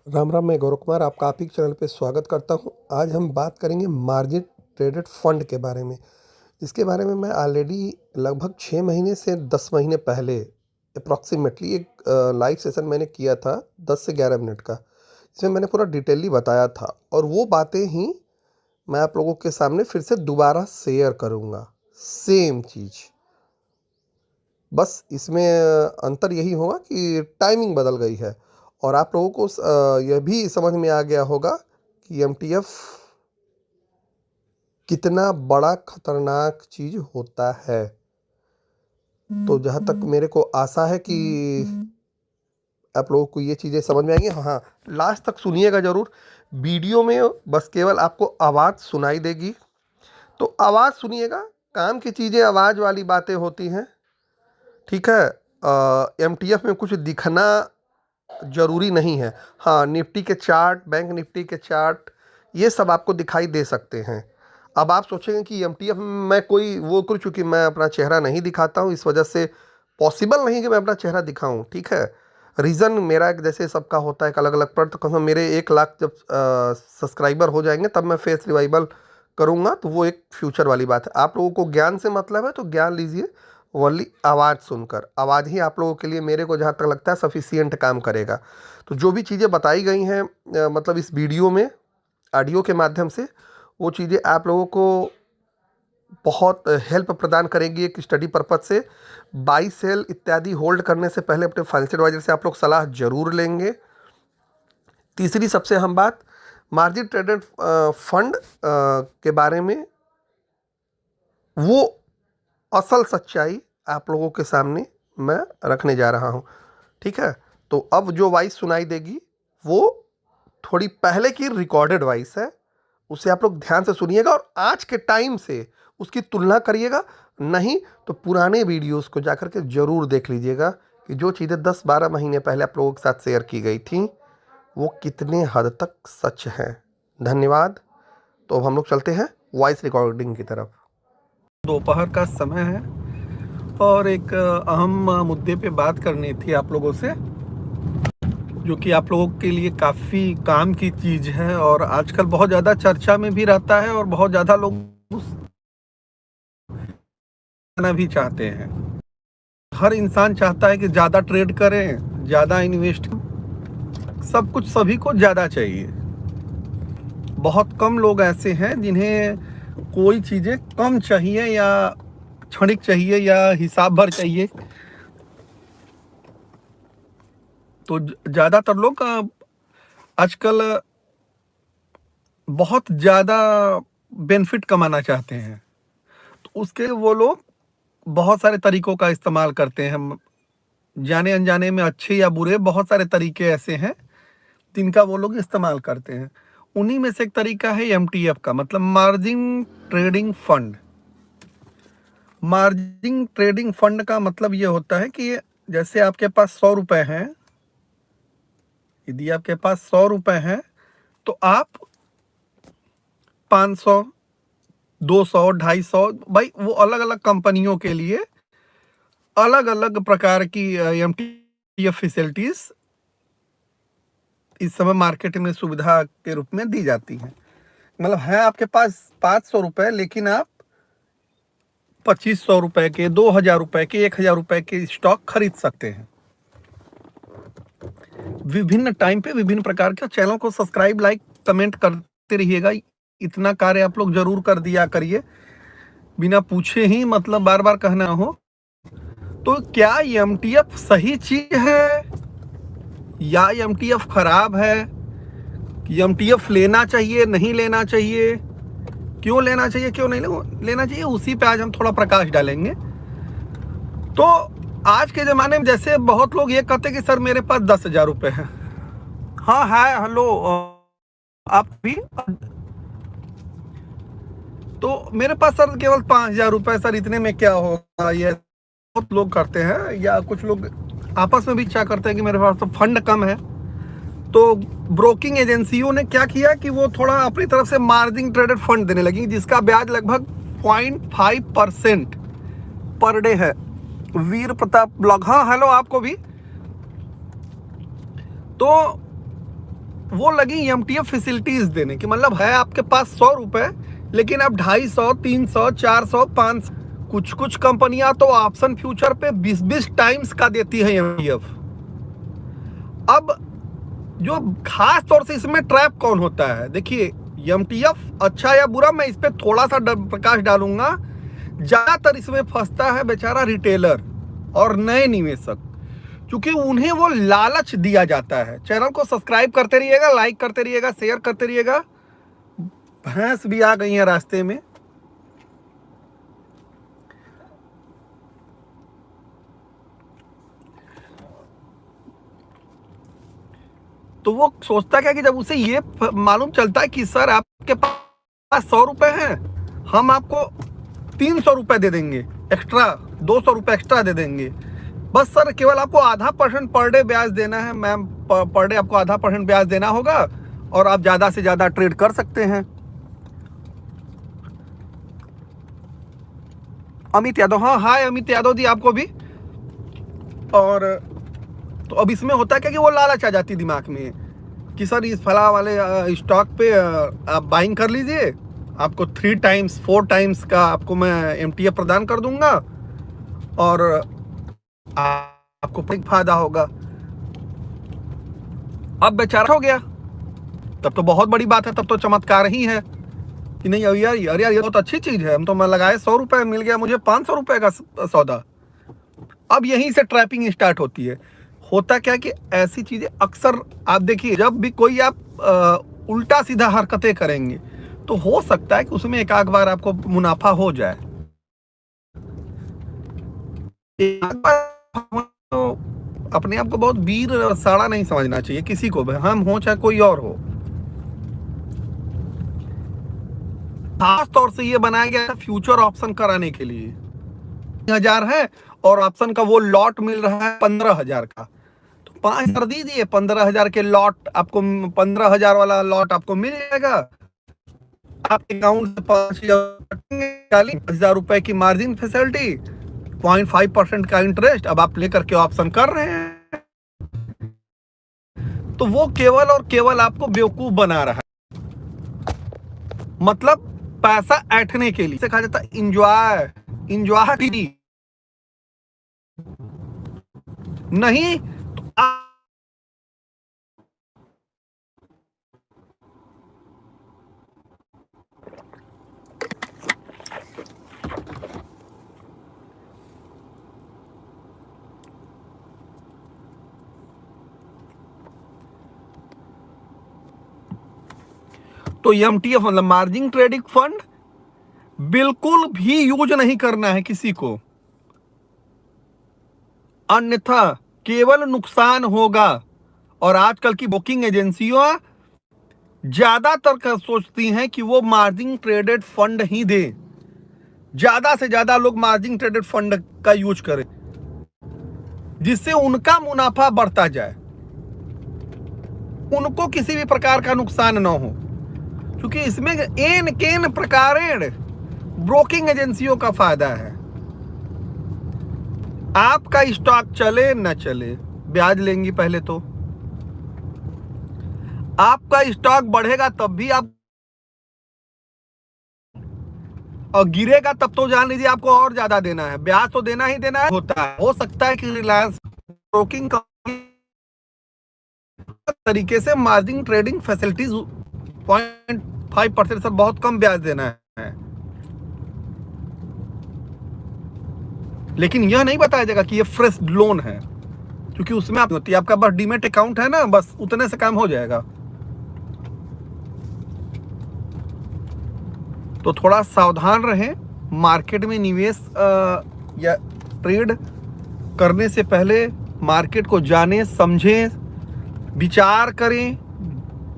राम राम, मैं गौरव कुमार आपका आप ही के चैनल पे स्वागत करता हूं। आज हम बात करेंगे मार्जिन ट्रेडेड फंड के बारे में, जिसके बारे में मैं ऑलरेडी लगभग 6 महीने से 10 महीने पहले अप्रॉक्सीमेटली एक लाइव सेशन मैंने किया था 10 से 11 मिनट का, जिसमें मैंने पूरा डिटेली बताया था और वो बातें ही मैं आप लोगों के सामने फिर से दोबारा शेयर करूँगा। सेम चीज़, बस इसमें अंतर यही होगा कि टाइमिंग बदल गई है और आप लोगों को यह भी समझ में आ गया होगा कि एमटीएफ कितना बड़ा खतरनाक चीज होता है। तो जहाँ तक मेरे को आशा है कि आप लोगों को ये चीज़ें समझ में आएंगी। हाँ, लास्ट तक सुनिएगा ज़रूर। वीडियो में बस केवल आपको आवाज़ सुनाई देगी, तो आवाज़ सुनिएगा। काम की चीज़ें आवाज़ वाली बातें होती हैं, ठीक है। एमटीएफ में कुछ दिखना जरूरी नहीं है। हाँ, निफ्टी के चार्ट, बैंक निफ्टी के चार्ट, ये सब आपको दिखाई दे सकते हैं। अब आप सोचेंगे कि एमटीएफ में मैं कोई वो करूँ, चूँकि मैं अपना चेहरा नहीं दिखाता हूँ, इस वजह से पॉसिबल नहीं कि मैं अपना चेहरा दिखाऊं, ठीक है। रीज़न मेरा एक जैसे सबका होता है एक अलग अलग, पर तो कम से कम मेरे 1 लाख जब सब्सक्राइबर हो जाएंगे तब मैं फेस रिवाइवल करूँगा, तो वो एक फ्यूचर वाली बात है। आप लोगों को ज्ञान से मतलब है तो ज्ञान लीजिए, ओनली आवाज़ सुनकर। आवाज़ ही आप लोगों के लिए, मेरे को जहाँ तक लगता है, सफिशियंट काम करेगा। तो जो भी चीज़ें बताई गई हैं मतलब इस वीडियो में ऑडियो के माध्यम से, वो चीज़ें आप लोगों को बहुत हेल्प प्रदान करेगी एक स्टडी पर्पज से। बाई सेल इत्यादि होल्ड करने से पहले अपने फाइनेंशियल एडवाइजर से आप लोग सलाह जरूर लेंगे। तीसरी सबसे अहम बात, मार्जिन ट्रेडेड फंड के बारे में वो असल सच्चाई आप लोगों के सामने मैं रखने जा रहा हूँ, ठीक है। तो अब जो वॉइस सुनाई देगी वो थोड़ी पहले की रिकॉर्डेड वॉइस है, उसे आप लोग ध्यान से सुनिएगा और आज के टाइम से उसकी तुलना करिएगा। नहीं तो पुराने वीडियोस को जाकर के ज़रूर देख लीजिएगा कि जो चीज़ें 10-12 महीने पहले आप लोगों के साथ शेयर की गई थी वो कितने हद तक सच हैं। धन्यवाद। तो अब हम लोग चलते हैं वॉइस रिकॉर्डिंग की तरफ। दोपहर का समय है और एक अहम मुद्दे पे बात करनी थी आप लोगों से, जो कि आप लोगों के लिए काफ़ी काम की चीज़ है और आजकल बहुत ज़्यादा चर्चा में भी रहता है और बहुत ज़्यादा लोग करना भी चाहते हैं। हर इंसान चाहता है कि ज़्यादा ट्रेड करें, ज़्यादा इन्वेस्ट, सब कुछ सभी को ज़्यादा चाहिए। बहुत कम लोग ऐसे हैं जिन्हें कोई चीज़ें कम चाहिए या क्षणिक चाहिए या हिसाब भर चाहिए। तो ज़्यादातर लोग आजकल बहुत ज़्यादा बेनिफिट कमाना चाहते हैं, तो उसके वो लोग बहुत सारे तरीकों का इस्तेमाल करते हैं। जाने अनजाने में अच्छे या बुरे बहुत सारे तरीके ऐसे हैं जिनका वो लोग इस्तेमाल करते हैं। उन्हीं में से एक तरीका है एमटीएफ का, मतलब margin trading fund. Margin trading fund का मतलब ये होता है कि जैसे आपके पास 100 रुपए हैं, यदि आपके पास 100 रुपए हैं तो आप 500, 200, 250, भाई वो अलग अलग कंपनियों के लिए अलग अलग प्रकार की एमटीएफ फैसिलिटीज इस समय मार्केट में सुविधा के रूप में दी जाती हैं। मतलब है आपके पास 500 रुपए, लेकिन आप 2500 रुपए के, 2000 रुपए के, 1000 रुपए के स्टॉक खरीद सकते हैं। विभिन्न टाइम पे विभिन्न प्रकार के। चैनल को सब्सक्राइब, लाइक, कमेंट करते रहिएगा। इतना कार्य आप लोग जरूर कर दिया करिए, बिना पूछे ही, मतलब बार बार कहना हो। तो क्या एमटीएफ सही चीज है या एमटीएफ खराब है? एमटीएफ लेना चाहिए, नहीं लेना चाहिए, क्यों लेना चाहिए, क्यों नहीं लेना चाहिए, उसी पे आज हम थोड़ा प्रकाश डालेंगे। तो आज के ज़माने में जैसे बहुत लोग ये कहते हैं कि सर मेरे पास 10,000 रुपये है। हाँ है, हेलो आप भी। तो मेरे पास सर केवल 5,000 रुपये, सर इतने में क्या होगा, ये बहुत लोग करते हैं। या कुछ लोग आपस में भी क्या करते हैं कि मेरे पास तो फंड कम है। तो ब्रोकिंग एजेंसियों ने क्या किया कि वो थोड़ा अपनी तरफ से मार्जिन ट्रेडेड फंड देने लगी, जिसका ब्याज लगभग 0.5% पर डे है। वीर प्रताप ब्लॉग, हाँ हेलो आपको भी। तो वो लगी एमटीएफ फैसिलिटीज देने की, मतलब है आपके पास 100 रुपए, लेकिन आप 250, 300, 400, 500, कुछ कुछ कंपनियां तो ऑप्शन फ्यूचर पे 20-20 टाइम्स का देती है एमटीएफ। अब जो खास तौर से इसमें ट्रैप कौन होता है, देखिए एमटीएफ अच्छा या बुरा, मैं इस पे थोड़ा सा प्रकाश डालूंगा। ज्यादातर इसमें फंसता है बेचारा रिटेलर और नए निवेशक, क्योंकि उन्हें वो लालच दिया जाता है। चैनल को सब्सक्राइब करते रहिएगा, लाइक करते रहिएगा, शेयर करते रहिएगा। भैंस भी आ गई है रास्ते में। तो वो सोचता क्या कि जब उसे ये मालूम चलता है कि सर आपके पास 100 रुपए हैं, हम आपको 300 रुपए दे देंगे एक्स्ट्रा, 200 रुपए एक्स्ट्रा दे देंगे, बस सर केवल आपको 0.5% पर डे ब्याज देना है मैम, पर डे आपको 0.5% ब्याज देना होगा और आप ज्यादा से ज्यादा ट्रेड कर सकते हैं। अमित यादव, हाँ हाय अमित यादव जी आपको भी। और तो अब इसमें होता है क्या कि वो लालच आ जाती दिमाग में कि सर इस फला वाले स्टॉक पे आप बाइंग कर लीजिए, आपको 3 टाइम्स 4 टाइम्स का आपको मैं एमटीएफ प्रदान कर दूंगा और आपको फायदा होगा। अब बेचारा हो गया, तब तो बहुत बड़ी बात है, तब तो चमत्कार ही है कि नहीं यार ये बहुत अच्छी चीज है, हम तो मैं लगाए 100 रुपए, मिल गया मुझे 500 रुपए का सौदा। अब यहीं से ट्रैपिंग स्टार्ट होती है। होता क्या कि ऐसी चीजें अक्सर आप देखिए, जब भी कोई आप उल्टा सीधा हरकतें करेंगे तो हो सकता है कि उसमें एक आध बार आपको मुनाफा हो जाए। एक बार तो अपने आप को बहुत वीर और साड़ा नहीं समझना चाहिए किसी को भी, हम हो चाहे कोई और हो। खास तौर से ये बनाया गया है फ्यूचर ऑप्शन कराने के लिए। 1000 है और ऑप्शन का वो लॉट मिल रहा है 15,000 का, तो 5,000 दीजिए, 15,000 के लॉट आपको, 15,000 वाला लॉट आपको मिल जाएगा। आपके अकाउंट से 5,000 रुपए की मार्जिन फैसिलिटी, 0.5% का इंटरेस्ट, अब आप लेकर के ऑप्शन कर रहे हैं। तो वो केवल और केवल आपको बेवकूफ बना रहा है, मतलब पैसा ऐंठने के लिए। कहा जाता है इंजॉय नहीं तो तो एमटीएफ मतलब मार्जिन ट्रेडिंग फंड बिल्कुल भी यूज नहीं करना है किसी को, अन्यथा केवल नुकसान होगा। और आजकल की बुकिंग एजेंसियां ज्यादातर सोचती हैं कि वो मार्जिन ट्रेडेड फंड ही दे, ज्यादा से ज्यादा लोग मार्जिन ट्रेडेड फंड का यूज करें जिससे उनका मुनाफा बढ़ता जाए, उनको किसी भी प्रकार का नुकसान ना हो, क्योंकि इसमें एन केन प्रकारेण ब्रोकिंग एजेंसियों का फायदा है। आपका स्टॉक चले न चले ब्याज लेंगी पहले तो, आपका स्टॉक बढ़ेगा तब भी आप, और गिरेगा तब तो जान लीजिए आपको और ज्यादा देना है, ब्याज तो देना ही देना है। होता है, हो सकता है कि रिलायंस ब्रोकिंग तरीके से मार्जिन ट्रेडिंग फैसिलिटीज 0.5% से बहुत कम ब्याज देना है, लेकिन यह नहीं बताया जाएगा कि ये फ्रेश लोन है, क्योंकि उसमें आप होती है, आपका बस डीमेट अकाउंट है ना, बस उतने से काम हो जाएगा। तो थोड़ा सावधान रहें, मार्केट में निवेश या ट्रेड करने से पहले मार्केट को जाने समझें, विचार करें,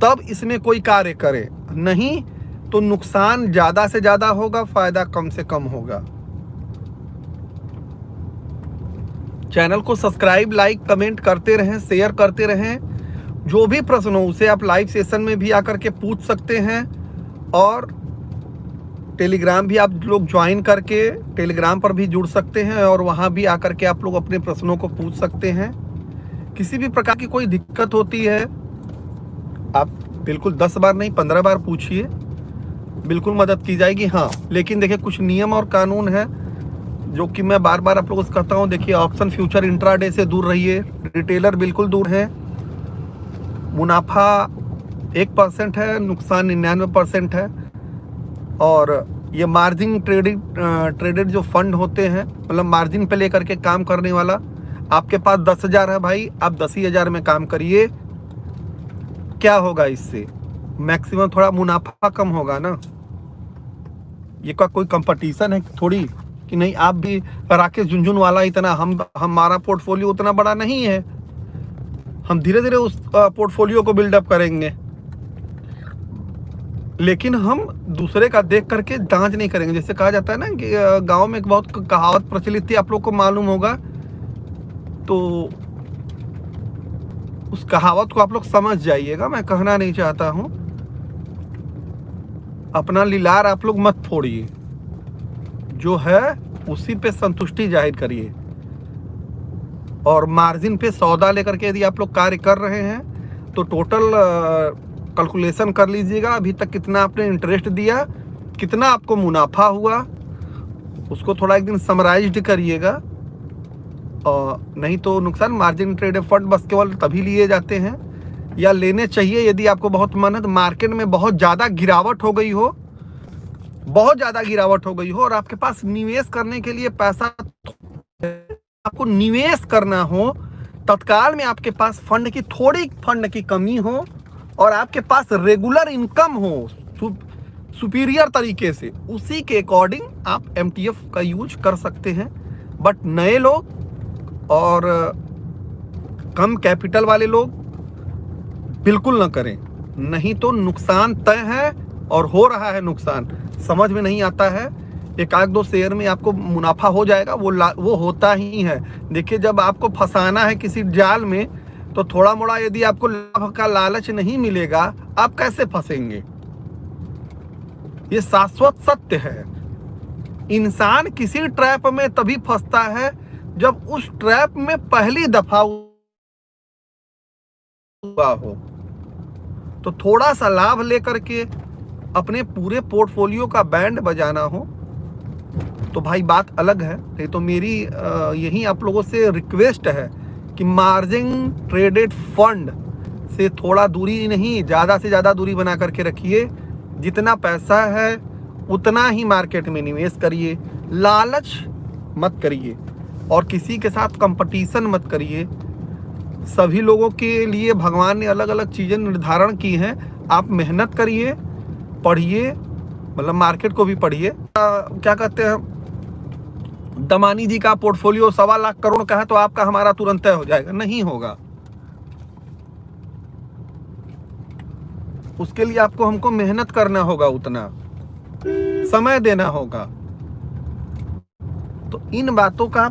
तब इसमें कोई कार्य करें, नहीं तो नुकसान ज्यादा से ज्यादा होगा, फायदा कम से कम होगा। चैनल को सब्सक्राइब, लाइक, कमेंट करते रहें, शेयर करते रहें। जो भी प्रश्न हो उसे आप लाइव सेशन में भी आकर के पूछ सकते हैं, और टेलीग्राम भी आप लोग ज्वाइन करके टेलीग्राम पर भी जुड़ सकते हैं और वहां भी आकर के आप लोग अपने प्रश्नों को पूछ सकते हैं। किसी भी प्रकार की कोई दिक्कत होती है बिल्कुल 10 बार नहीं 15 बार पूछिए, बिल्कुल मदद की जाएगी। हाँ, लेकिन देखिए कुछ नियम और कानून है जो कि मैं बार बार आप लोगों से कहता हूँ। देखिए, ऑप्शन फ्यूचर इंट्राडे से दूर रहिए, रिटेलर बिल्कुल दूर है। मुनाफा 1% है, नुकसान 99% है। और ये मार्जिन ट्रेडेड जो फंड होते हैं, मतलब मार्जिन पे लेकर के काम करने वाला, आपके पास 10,000 है भाई, आप 10,000 में काम करिए। क्या होगा इससे? मैक्सिमम थोड़ा मुनाफा कम होगा ना। ये का कोई कंपटीशन है थोड़ी कि नहीं आप भी राकेश झुनझुनवाला इतना, हमारा पोर्टफोलियो उतना बड़ा नहीं है। हम धीरे धीरे उस पोर्टफोलियो को बिल्डअप करेंगे, लेकिन हम दूसरे का देख करके जांच नहीं करेंगे। जैसे कहा जाता है ना कि गांव में एक बहुत कहावत प्रचलित थी, आप लोग को मालूम होगा, तो उस कहावत को आप लोग समझ जाइएगा, मैं कहना नहीं चाहता हूं। अपना लिलार आप लोग मत फोड़िए, जो है उसी पे संतुष्टि जाहिर करिए। और मार्जिन पे सौदा लेकर के यदि आप लोग कार्य कर रहे हैं तो टोटल कैलकुलेशन कर लीजिएगा, अभी तक कितना आपने इंटरेस्ट दिया, कितना आपको मुनाफा हुआ, उसको थोड़ा एक दिन समराइज्ड करिएगा। और नहीं तो नुकसान। मार्जिन ट्रेडेड फंड बस केवल तभी लिए जाते हैं या लेने चाहिए यदि आपको बहुत मन है, तो मार्केट में बहुत ज़्यादा गिरावट हो गई हो, बहुत ज़्यादा गिरावट हो गई हो और आपके पास निवेश करने के लिए पैसा, आपको निवेश करना हो, तत्काल में आपके पास थोड़ी फंड की कमी हो और आपके पास रेगुलर इनकम हो सुपीरियर तरीके से, उसी के अकॉर्डिंग आप एमटीएफ का यूज कर सकते हैं। बट नए लोग और कम कैपिटल वाले लोग बिल्कुल ना करें, नहीं तो नुकसान तय है और हो रहा है नुकसान। समझ में नहीं आता है, एक आध दो शेयर में आपको मुनाफा हो जाएगा, वो होता ही है। देखिए, जब आपको फंसाना है किसी जाल में तो थोड़ा मोड़ा यदि आपको लाभ का लालच नहीं मिलेगा, आप कैसे फंसेंगे? ये शाश्वत सत्य है। इंसान किसी ट्रैप में तभी फंसता है जब उस ट्रैप में पहली दफा हुआ हो। तो थोड़ा सा लाभ लेकर के अपने पूरे पोर्टफोलियो का बैंड बजाना हो तो भाई बात अलग है। नहीं तो मेरी यही आप लोगों से रिक्वेस्ट है कि मार्जिन ट्रेडेड फंड से थोड़ा दूरी नहीं, ज़्यादा से ज़्यादा दूरी बना करके रखिए। जितना पैसा है उतना ही मार्केट में निवेश करिए, लालच मत करिए और किसी के साथ कंपटीशन मत करिए। सभी लोगों के लिए भगवान ने अलग अलग चीज़ें निर्धारण की हैं। आप मेहनत करिए, पढ़िए, मतलब मार्केट को भी पढ़िए। क्या कहते हैं, दमानी जी का पोर्टफोलियो 1.25 लाख करोड़ का है तो आपका हमारा तुरंत तय हो जाएगा? नहीं होगा। उसके लिए आपको हमको मेहनत करना होगा, उतना समय देना होगा। तो इन बातों का